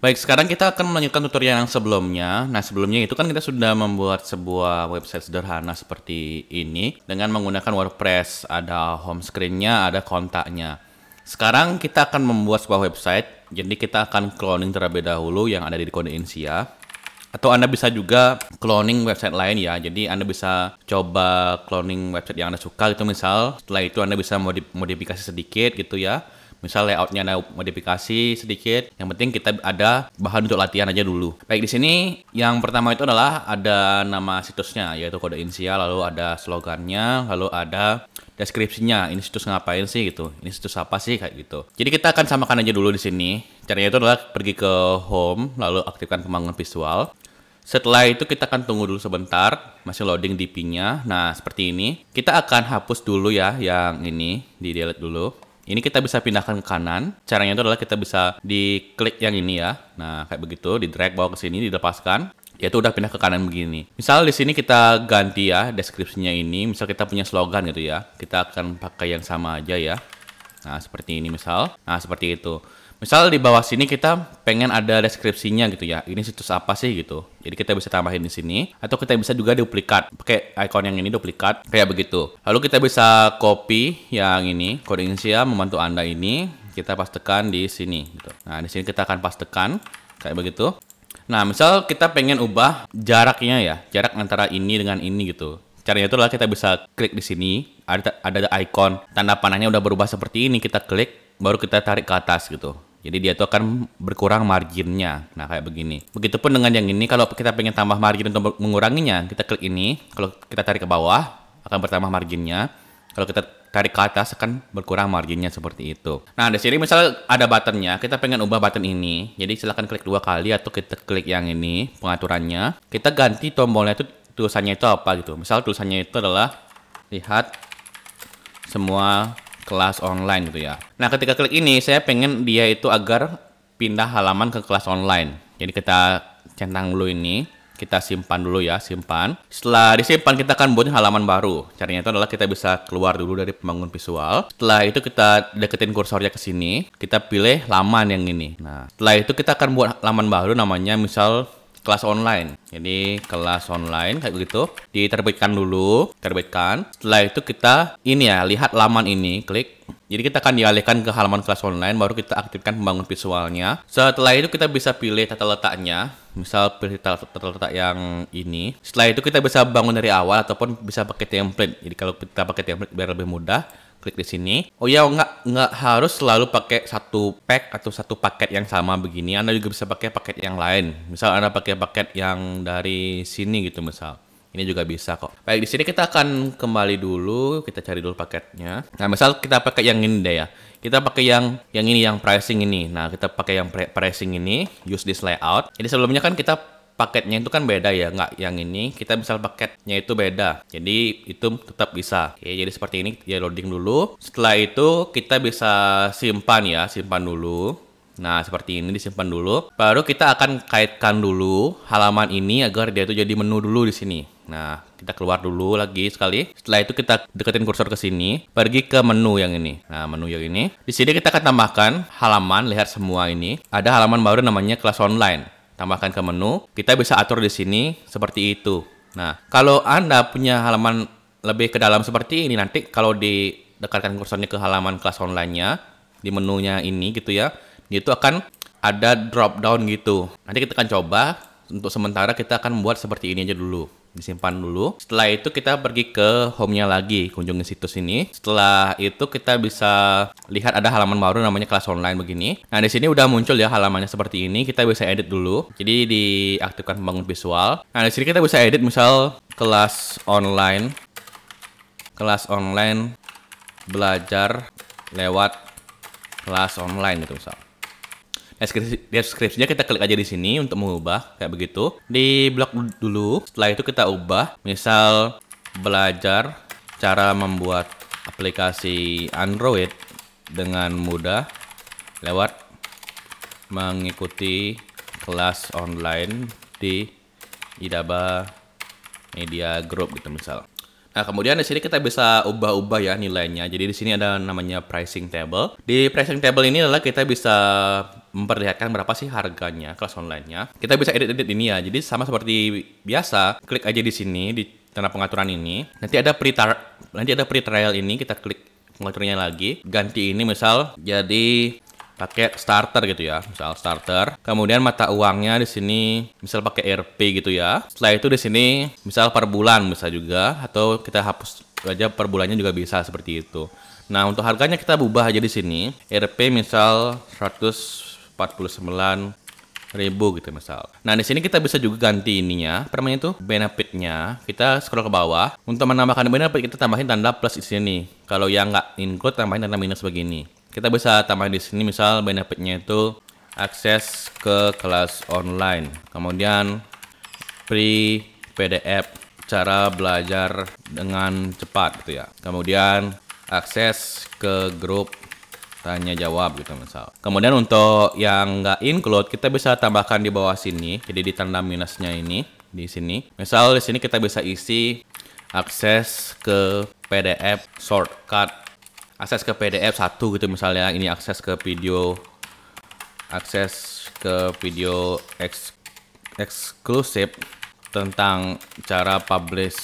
Baik, sekarang kita akan melanjutkan tutorial yang sebelumnya. Nah, sebelumnya itu kan kita sudah membuat sebuah website sederhana seperti ini dengan menggunakan WordPress. Ada home screen-nya, ada kontaknya. Sekarang kita akan membuat sebuah website. Jadi kita akan cloning terlebih dahulu yang ada di kode Insia. Atau Anda bisa juga cloning website lain ya. Jadi Anda bisa coba cloning website yang Anda suka gitu misal. Setelah itu Anda bisa modifikasi sedikit gitu ya. Misal layoutnya ada modifikasi sedikit. Yang penting kita ada bahan untuk latihan aja dulu. Baik, di sini yang pertama itu adalah ada nama situsnya yaitu kode Insia, lalu ada slogannya, lalu ada deskripsinya. Ini situs ngapain sih gitu? Ini situs apa sih kayak gitu. Jadi kita akan samakan aja dulu di sini. Caranya itu adalah pergi ke home, lalu aktifkan pembangun visual. Setelah itu kita akan tunggu dulu sebentar, masih loading DP-nya. Nah, seperti ini. Kita akan hapus dulu ya yang ini, di delete dulu. Ini kita bisa pindahkan ke kanan. Caranya itu adalah kita bisa diklik yang ini ya. Nah, kayak begitu, di drag bawa ke sini, dilepaskan. Ya itu udah pindah ke kanan begini. Misal di sini kita ganti ya deskripsinya ini. Misal kita punya slogan gitu ya. Kita akan pakai yang sama aja ya. Nah, seperti ini misal. Nah, seperti itu. Misal di bawah sini kita pengen ada deskripsinya gitu ya. Ini situs apa sih gitu. Jadi kita bisa tambahin di sini. Atau kita bisa juga duplikat. Pakai icon yang ini duplikat. Kayak begitu. Lalu kita bisa copy yang ini. Kode Insia membantu Anda ini. Kita pastekan di sini gitu. Nah, di sini kita akan pastekan. Kayak begitu. Nah, misal kita pengen ubah jaraknya ya. Jarak antara ini dengan ini gitu. Caranya itu adalah kita bisa klik di sini. Ada icon. Tanda panahnya udah berubah seperti ini. Kita klik. Baru kita tarik ke atas gitu. Jadi dia tuh akan berkurang marginnya. Nah, kayak begini. Begitupun dengan yang ini. Kalau kita pengen tambah margin untuk menguranginya, kita klik ini. Kalau kita tarik ke bawah, akan bertambah marginnya. Kalau kita tarik ke atas, akan berkurang marginnya seperti itu. Nah, di sini misal ada buttonnya. Kita pengen ubah button ini. Jadi silahkan klik 2 kali atau kita klik yang ini, pengaturannya. Kita ganti tombolnya itu, tulisannya itu apa gitu. Misal tulisannya itu adalah lihat semua kelas online gitu ya. Nah, ketika klik ini, saya pengen dia itu agar pindah halaman ke kelas online. Jadi kita centang dulu ini, kita simpan dulu ya, simpan. Setelah disimpan, kita akan buat halaman baru. Caranya itu adalah kita bisa keluar dulu dari pembangun visual. Setelah itu kita deketin kursornya ke sini, kita pilih laman yang ini. Nah, setelah itu kita akan buat halaman baru namanya misal kelas online. Jadi kelas online kayak begitu. Diterbitkan dulu, terbitkan. Setelah itu kita ini ya, lihat laman ini, klik. Jadi kita akan dialihkan ke halaman kelas online, baru kita aktifkan pembangun visualnya. Setelah itu kita bisa pilih tata letaknya. Misal pilih tata letak yang ini. Setelah itu kita bisa bangun dari awal ataupun bisa pakai template. Jadi kalau kita pakai template biar lebih mudah, klik di sini. Oh ya, nggak harus selalu pakai satu pack atau satu paket yang sama begini. Anda juga bisa pakai paket yang lain. Misal Anda pakai paket yang dari sini gitu misal. Ini juga bisa kok. Baik, di sini kita akan kembali dulu, kita cari dulu paketnya. Nah, misal kita pakai yang ini deh ya. Kita pakai yang ini, yang pricing ini. Nah, kita pakai yang pricing ini, use this layout. Jadi sebelumnya kan kita paketnya itu kan beda ya, nggak yang ini. Kita misal paketnya itu beda. Jadi itu tetap bisa. Oke, jadi seperti ini, ya loading dulu. Setelah itu kita bisa simpan ya, simpan dulu. Nah, seperti ini disimpan dulu. Baru kita akan kaitkan dulu halaman ini agar dia itu jadi menu dulu di sini. Nah, kita keluar dulu lagi sekali. Setelah itu kita deketin kursor ke sini, pergi ke menu yang ini. Nah, menu yang ini. Di sini kita akan tambahkan halaman, lihat semua ini. Ada halaman baru namanya kelas online. Tambahkan ke menu. Kita bisa atur di sini seperti itu. Nah, kalau Anda punya halaman lebih ke dalam seperti ini, nanti kalau didekatkan kursornya ke halaman kelas online-nya, di menunya ini gitu ya, itu akan ada drop down gitu. Nanti kita akan coba. Untuk sementara kita akan buat seperti ini aja dulu. Disimpan dulu. Setelah itu kita pergi ke home-nya lagi, kunjungi situs ini. Setelah itu kita bisa lihat ada halaman baru namanya kelas online begini. Nah, di sini udah muncul ya halamannya seperti ini. Kita bisa edit dulu. Jadi diaktifkan pembangun visual. Nah, di sini kita bisa edit misal kelas online belajar lewat kelas online gitu misal. Deskripsinya kita klik aja di sini untuk mengubah kayak begitu. Di blok dulu. Setelah itu kita ubah. Misal belajar cara membuat aplikasi Android dengan mudah lewat mengikuti kelas online di Idaba Media Group gitu misal. Nah, kemudian di sini kita bisa ubah-ubah ya nilainya. Jadi di sini ada namanya pricing table. Di pricing table ini adalah kita bisa memperlihatkan berapa sih harganya kelas online-nya. Kita bisa edit-edit ini ya. Jadi sama seperti biasa, klik aja di sini di tanda pengaturan ini. Nanti ada free trial ini, kita klik pengaturannya lagi. Ganti ini misal jadi pakai starter gitu ya, misal starter. Kemudian mata uangnya di sini misal pakai Rp gitu ya. Setelah itu di sini misal per bulan bisa juga, atau kita hapus aja per bulannya juga bisa seperti itu. Nah, untuk harganya kita ubah aja di sini. Rp misal 149.000 gitu misal. Nah, di sini kita bisa juga ganti ininya, apa namanya itu? Benefitnya. Kita scroll ke bawah. Untuk menambahkan benefit kita tambahin tanda plus di sini. Kalau yang nggak include tambahin tanda minus begini. Kita bisa tambahin di sini misal benefitnya itu akses ke kelas online, kemudian free PDF, cara belajar dengan cepat gitu ya. Kemudian akses ke grup tanya jawab gitu misal. Kemudian untuk yang nggak include kita bisa tambahkan di bawah sini. Jadi di tanda minusnya ini di sini. Misal di sini kita bisa isi akses ke PDF shortcut. Akses ke PDF 1 gitu misalnya, ini akses ke video eksklusif tentang cara publish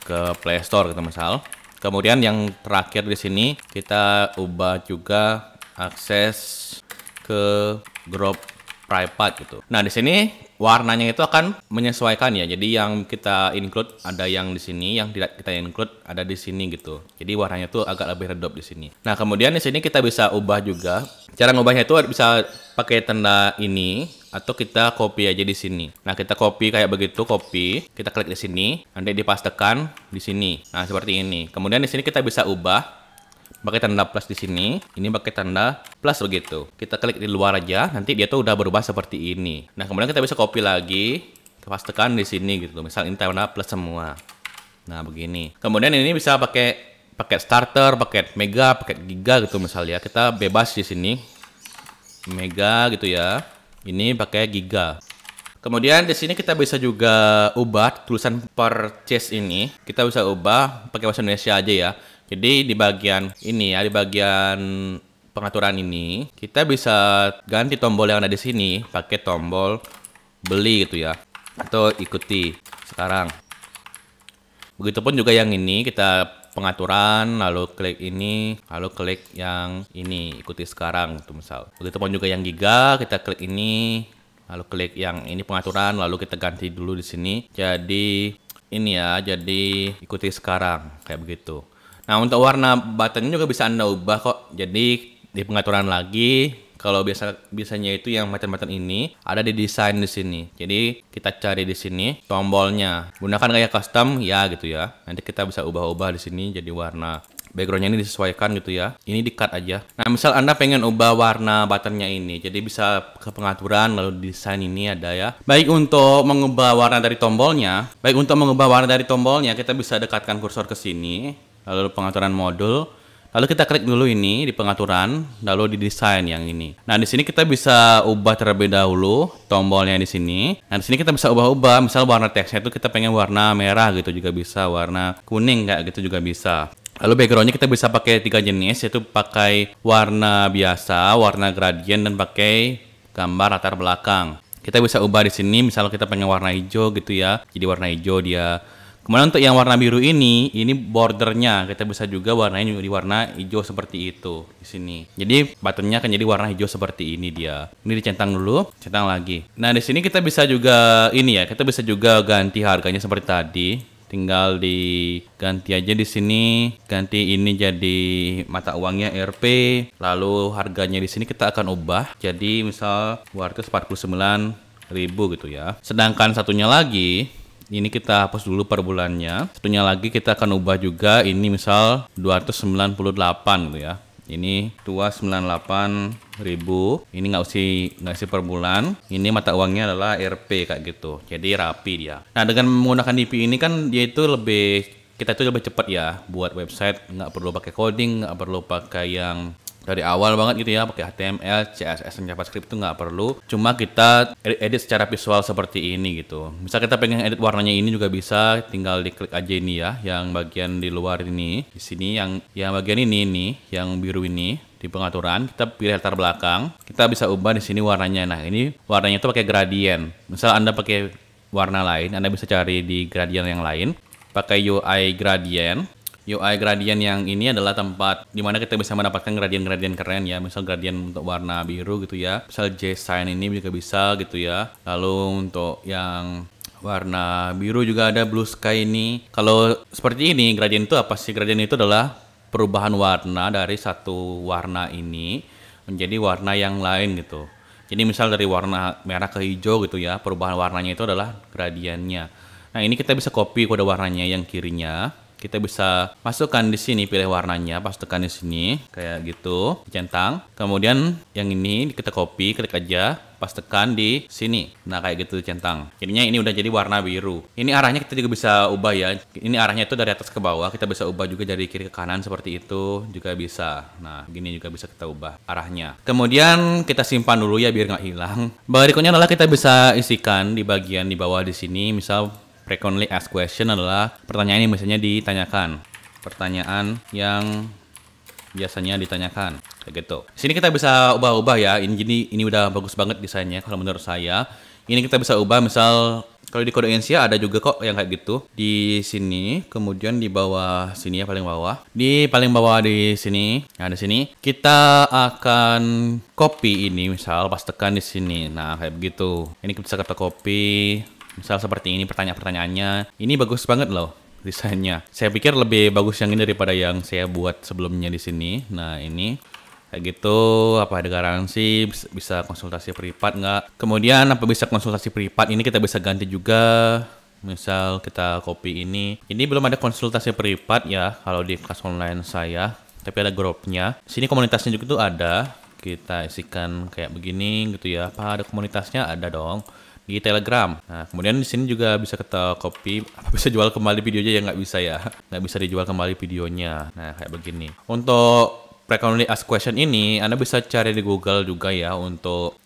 ke Play Store gitu misal. Kemudian yang terakhir di sini kita ubah juga akses ke grup private gitu. Nah, di sini warnanya itu akan menyesuaikan ya. Jadi yang kita include ada yang di sini, yang tidak kita include ada di sini gitu. Jadi warnanya itu agak lebih redup di sini. Nah, kemudian di sini kita bisa ubah juga. Cara ngubahnya itu bisa pakai tanda ini atau kita copy aja di sini. Nah, kita copy kayak begitu, copy. Kita klik di sini, nanti dipastekan di sini. Nah, seperti ini. Kemudian di sini kita bisa ubah pakai tanda plus di sini, ini pakai tanda plus begitu. Kita klik di luar aja, nanti dia tuh udah berubah seperti ini. Nah, kemudian kita bisa copy lagi, pastekan di sini gitu. Misal ini tanda plus semua. Nah, begini. Kemudian ini bisa pakai paket starter, paket mega, paket giga gitu misalnya. Kita bebas di sini. Mega gitu ya. Ini pakai giga. Kemudian di sini kita bisa juga ubah tulisan purchase ini. Kita bisa ubah pakai bahasa Indonesia aja ya. Jadi di bagian ini ya, di bagian pengaturan ini, kita bisa ganti tombol yang ada di sini pakai tombol beli gitu ya, atau ikuti sekarang. Begitupun juga yang ini, kita pengaturan, lalu klik ini, lalu klik yang ini, ikuti sekarang gitu misal. Begitupun juga yang giga, kita klik ini, lalu klik yang ini pengaturan, lalu kita ganti dulu di sini. Jadi ini ya, jadi ikuti sekarang kayak begitu. Nah, untuk warna buttonnya juga bisa Anda ubah kok. Jadi di pengaturan lagi, kalau biasanya itu yang button-button ini ada di desain di sini. Jadi kita cari di sini tombolnya. Gunakan gaya custom ya gitu ya. Nanti kita bisa ubah-ubah di sini jadi warna. Backgroundnya ini disesuaikan gitu ya. Ini di-cut aja. Nah, misal Anda pengen ubah warna buttonnya ini, jadi bisa ke pengaturan lalu desain ini ada ya. Baik untuk mengubah warna dari tombolnya, kita bisa dekatkan kursor ke sini. Lalu pengaturan modul, lalu kita klik dulu ini di pengaturan, lalu di desain yang ini. Nah, di sini kita bisa ubah terlebih dahulu tombolnya di sini. Nah, di sini kita bisa ubah-ubah, misal warna teksnya itu kita pengen warna merah gitu juga bisa, warna kuning kayak gitu juga bisa. Lalu backgroundnya kita bisa pakai 3 jenis, yaitu pakai warna biasa, warna gradient, dan pakai gambar latar belakang. Kita bisa ubah di sini, misal kita pengen warna hijau gitu ya, jadi warna hijau dia. Kemudian untuk yang warna biru ini bordernya kita bisa juga warnanya di warna hijau seperti itu di sini. Jadi buttonnya akan jadi warna hijau seperti ini dia. Ini dicentang dulu, centang lagi. Nah, di sini kita bisa juga ini ya, kita bisa juga ganti harganya seperti tadi. Tinggal diganti aja di sini, ganti ini jadi mata uangnya Rp, lalu harganya di sini kita akan ubah. Jadi misal 249.000 gitu ya. Sedangkan satunya lagi ini kita hapus dulu per bulannya. Satunya lagi kita akan ubah juga, ini misal 298 gitu ya. Ini 298.000. Ini nggak usah per bulan. Ini mata uangnya adalah Rp kayak gitu. Jadi rapi dia. Nah, dengan menggunakan DP ini kan dia itu kita itu lebih cepat ya buat website. Nggak perlu pakai coding, nggak perlu pakai yang dari awal banget gitu ya, pakai HTML, CSS, dan JavaScript itu nggak perlu. Cuma kita edit secara visual seperti ini gitu. Misal kita pengen edit warnanya ini juga bisa, tinggal diklik aja ini ya, yang bagian di luar ini, di sini yang bagian ini nih, yang biru ini. Di pengaturan kita pilih latar belakang, kita bisa ubah di sini warnanya. Nah ini warnanya itu pakai gradient. Misal Anda pakai warna lain, Anda bisa cari di gradient yang lain, pakai UI gradient. UI gradient yang ini adalah tempat dimana kita bisa mendapatkan gradient-gradient keren ya. Misal gradient untuk warna biru gitu ya. Misal J-Sign ini juga bisa gitu ya. Lalu untuk yang warna biru juga ada Blue Sky ini. Kalau seperti ini, gradient itu apa sih? Gradient itu adalah perubahan warna dari satu warna ini menjadi warna yang lain gitu. Jadi misal dari warna merah ke hijau gitu ya. Perubahan warnanya itu adalah gradiennya. Nah ini kita bisa copy kode warnanya yang kirinya. Kita bisa masukkan di sini, pilih warnanya, pas tekan di sini, kayak gitu, centang. Kemudian yang ini kita copy, klik aja, pas tekan di sini. Nah kayak gitu centang. Jadinya ini udah jadi warna biru. Ini arahnya kita juga bisa ubah ya. Ini arahnya itu dari atas ke bawah. Kita bisa ubah juga dari kiri ke kanan seperti itu juga bisa. Nah gini juga bisa kita ubah arahnya. Kemudian kita simpan dulu ya biar nggak hilang. Berikutnya adalah kita bisa isikan di bagian di bawah di sini. Misal frequently asked question adalah pertanyaan yang biasanya ditanyakan. Pertanyaan yang biasanya ditanyakan. Kayak gitu. Di sini kita bisa ubah-ubah ya. Ini udah bagus banget desainnya kalau menurut saya. Ini kita bisa ubah misal kalau di kode Insia ada juga kok yang kayak gitu. Di sini, kemudian di bawah sini ya, paling bawah. Di paling bawah di sini. Nah, di sini kita akan copy ini misal pas tekan di sini. Nah, kayak begitu. Ini bisa kita copy. Misal seperti ini pertanyaan-pertanyaannya. Ini bagus banget loh desainnya. Saya pikir lebih bagus yang ini daripada yang saya buat sebelumnya di sini. Nah, ini kayak gitu, apa ada garansi, bisa konsultasi privat nggak? Kemudian apa bisa konsultasi privat ini kita bisa ganti juga. Misal kita copy ini. Ini belum ada konsultasi privat ya kalau di kelas online saya, tapi ada grupnya. Di sini komunitasnya juga tuh ada. Kita isikan kayak begini gitu ya. Apa ada komunitasnya? Ada dong. Di Telegram. Nah, kemudian di sini juga bisa kita copy. Apa bisa jual kembali videonya? Ya nggak bisa ya. Nggak bisa dijual kembali videonya. Nah, kayak begini. Untuk frequently asked question ini, Anda bisa cari di Google juga ya untuk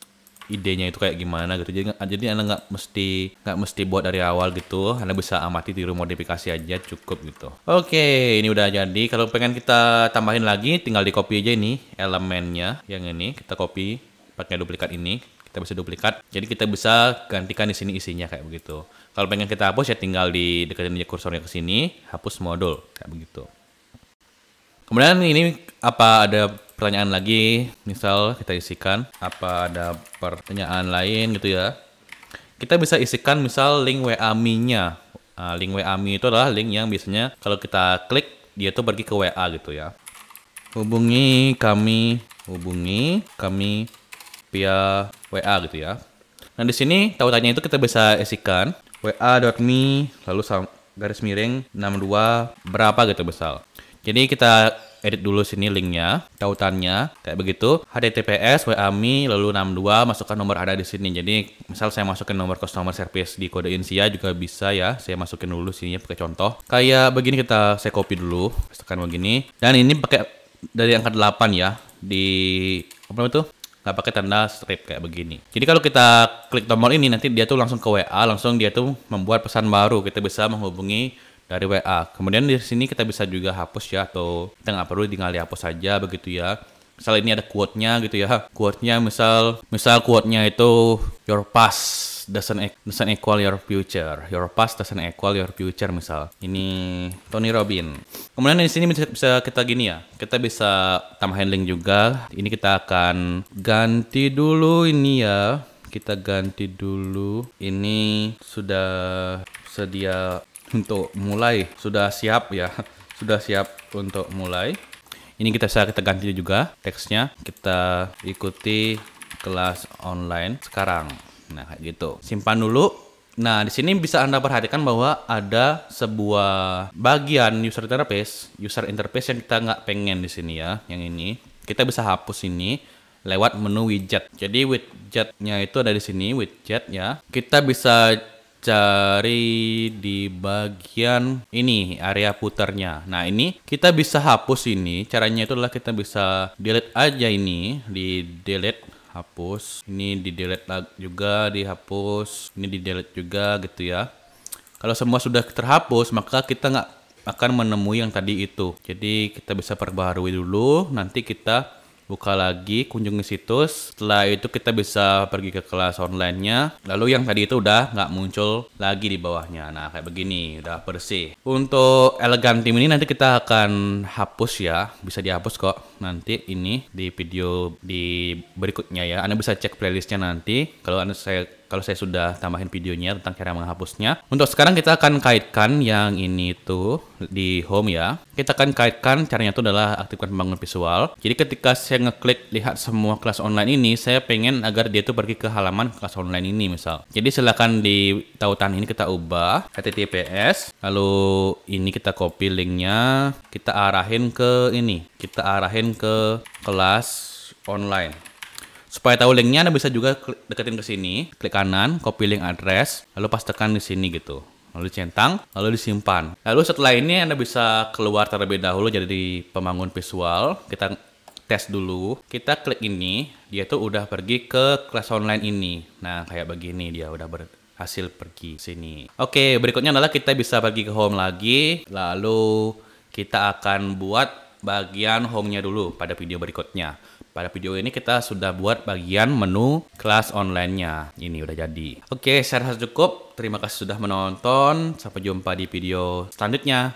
idenya itu kayak gimana gitu. Jadi Anda nggak mesti buat dari awal gitu. Anda bisa amati, tiru, modifikasi aja cukup gitu. Oke, ini udah jadi. Kalau pengen kita tambahin lagi, tinggal di copy aja ini elemennya. Yang ini kita copy pakai duplikat ini. Kita bisa duplikat, jadi kita bisa gantikan di sini isinya kayak begitu. Kalau pengen kita hapus ya tinggal di deketin aja kursornya ke sini, hapus modul kayak begitu. Kemudian ini apa ada pertanyaan lagi? Misal kita isikan apa ada pertanyaan lain gitu ya. Kita bisa isikan misal link WA-Me-nya. Nah, link WA-Me itu adalah link yang biasanya kalau kita klik dia tuh pergi ke WA gitu ya. Hubungi kami via WA gitu ya. Nah di sini tautannya itu kita bisa isikan wa.me lalu garis miring 62 berapa gitu misal. Jadi kita edit dulu sini linknya, tautannya kayak begitu. HTTPS wa.me lalu 62 masukkan nomor ada di sini. Jadi misal saya masukin nomor customer service di kode Insia juga bisa ya. Saya masukin dulu sini pakai contoh. Kayak begini saya copy dulu, tekan begini. Dan ini pakai dari angka 8 ya di apa itu? Nggak pakai tanda strip kayak begini. Jadi kalau kita klik tombol ini nanti dia tuh langsung ke WA, langsung dia tuh membuat pesan baru. Kita bisa menghubungi dari WA. Kemudian di sini kita bisa juga hapus ya, atau kita nggak perlu tinggal dihapus saja begitu ya. Misal ini ada quote-nya gitu ya. Quote-nya misal quote-nya itu your past doesn't equal your future. Your past doesn't equal your future misal. Ini Tony Robbins. Kemudian di sini bisa kita gini ya. Kita bisa tambahin link juga. Ini kita akan ganti dulu ini ya. Kita ganti dulu. Ini sudah sedia untuk mulai. Sudah siap ya. Sudah siap untuk mulai. Ini kita ganti juga teksnya. Kita ikuti kelas online sekarang. Nah, kayak gitu. Simpan dulu. Nah, di sini bisa Anda perhatikan bahwa ada sebuah bagian user interface yang kita nggak pengen di sini ya. Yang ini kita bisa hapus ini lewat menu widget. Jadi widgetnya itu ada di sini, widget ya. Kita bisa cari di bagian ini, area putarnya. Nah, ini kita bisa hapus ini. Caranya itu adalah kita bisa delete aja ini, di delete, hapus. Ini di delete juga, dihapus. Ini di delete juga gitu ya. Kalau semua sudah terhapus, maka kita nggak akan menemui yang tadi itu. Jadi kita bisa perbaharui dulu, nanti kita buka lagi, kunjungi situs. Setelah itu kita bisa pergi ke kelas online-nya. Lalu yang tadi itu udah nggak muncul lagi di bawahnya. Nah, kayak begini, udah bersih. Untuk Elegan Team ini nanti kita akan hapus ya. Bisa dihapus kok nanti ini di video di berikutnya ya. Anda bisa cek playlistnya nanti. Kalau saya sudah tambahin videonya tentang cara menghapusnya. Untuk sekarang kita akan kaitkan yang ini tuh di home ya. Kita akan kaitkan, caranya itu adalah aktifkan pembangun visual. Jadi ketika saya ngeklik lihat semua kelas online ini, saya pengen agar dia tuh pergi ke halaman kelas online ini misal. Jadi silakan di tautan ini kita ubah https, lalu ini kita copy linknya, kita arahin ke ini, kita arahin ke kelas online. Supaya tahu linknya, Anda bisa juga deketin ke sini, klik kanan, copy link address, lalu pastekan di sini gitu. Lalu centang, lalu disimpan. Lalu setelah ini Anda bisa keluar terlebih dahulu jadi pembangun visual. Kita tes dulu. Kita klik ini, dia tuh udah pergi ke kelas online ini. Nah, kayak begini dia udah berhasil pergi sini. Oke, berikutnya adalah kita bisa pergi ke home lagi, lalu kita akan buat bagian home-nya dulu pada video berikutnya. Pada video ini kita sudah buat bagian menu kelas online-nya. Ini udah jadi. Oke, saya rasa cukup. Terima kasih sudah menonton. Sampai jumpa di video selanjutnya.